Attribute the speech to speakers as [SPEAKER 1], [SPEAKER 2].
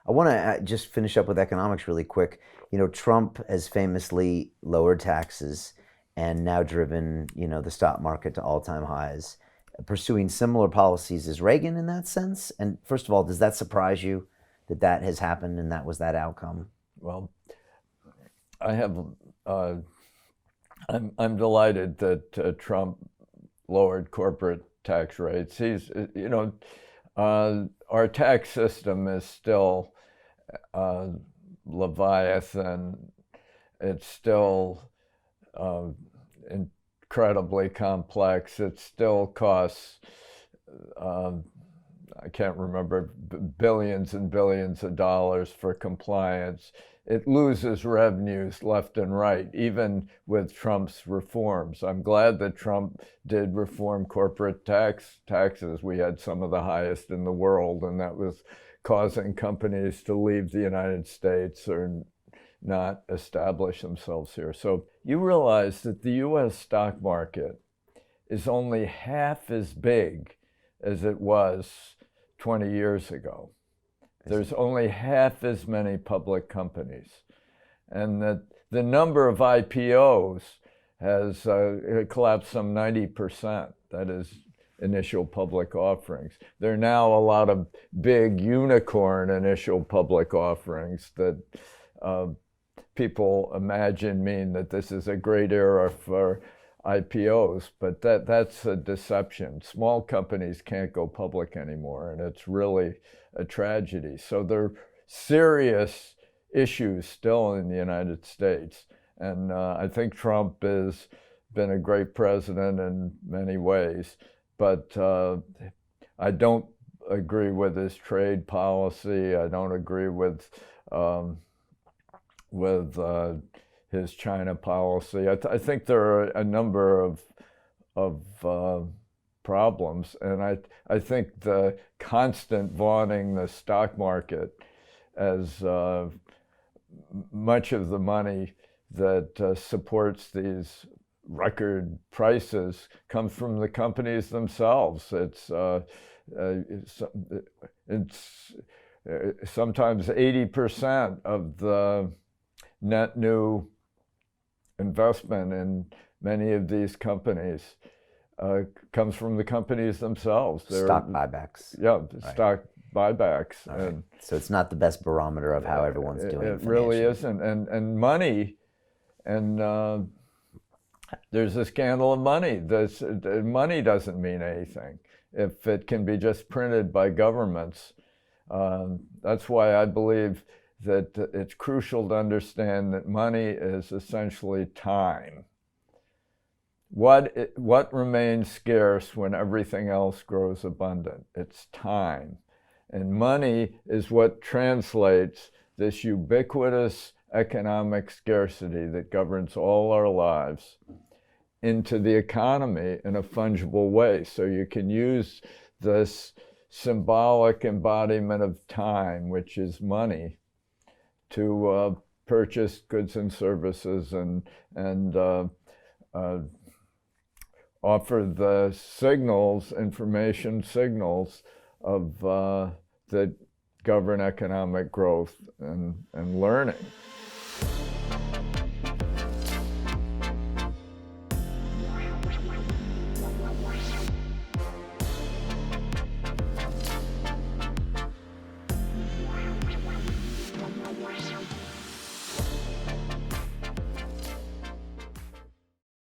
[SPEAKER 1] I want to just finish up with economics really quick. Trump has famously lowered taxes and now driven, the stock market to all-time highs, pursuing similar policies as Reagan in that sense. And first of all, does that surprise you that that has happened and that was that outcome?
[SPEAKER 2] Well, I have. I'm delighted that Trump lowered corporate tax rates. Our tax system is still Leviathan. It's still incredibly complex. It still costs, I can't remember, billions and billions of dollars for compliance. It loses revenues left and right, even with Trump's reforms. I'm glad that Trump did reform corporate taxes. We had some of the highest in the world, and that was causing companies to leave the United States or not establish themselves here. So you realize that the US stock market is only half as big as it was 20 years ago. There's only half as many public companies. And that the number of IPOs has collapsed some 90%. That is initial public offerings. There are now a lot of big unicorn initial public offerings that people imagine mean that this is a great era for IPOs, but that's a deception. Small companies can't go public anymore, and it's really a tragedy. So there are serious issues still in the United States, and I think Trump has been a great president in many ways, but I don't agree with his trade policy. I don't agree with his China policy. I think there are a number of problems, and I think the constant vaunting the stock market as much of the money that supports these record prices comes from the companies themselves. It's sometimes 80% of the net new investment in many of these companies comes from the companies themselves.
[SPEAKER 1] Stock buybacks.
[SPEAKER 2] Yeah,
[SPEAKER 1] right.
[SPEAKER 2] Stock buybacks.
[SPEAKER 1] Right. And so it's not the best barometer of how everyone's doing.
[SPEAKER 2] It really isn't. And money, and there's a scandal of money. Money doesn't mean anything if it can be just printed by governments. That's why I believe that it's crucial to understand that money is essentially time. What remains scarce when everything else grows abundant? It's time. And money is what translates this ubiquitous economic scarcity that governs all our lives into the economy in a fungible way. So you can use this symbolic embodiment of time, which is money, to purchase goods and services and offer the signals, information signals of that govern economic growth and learning.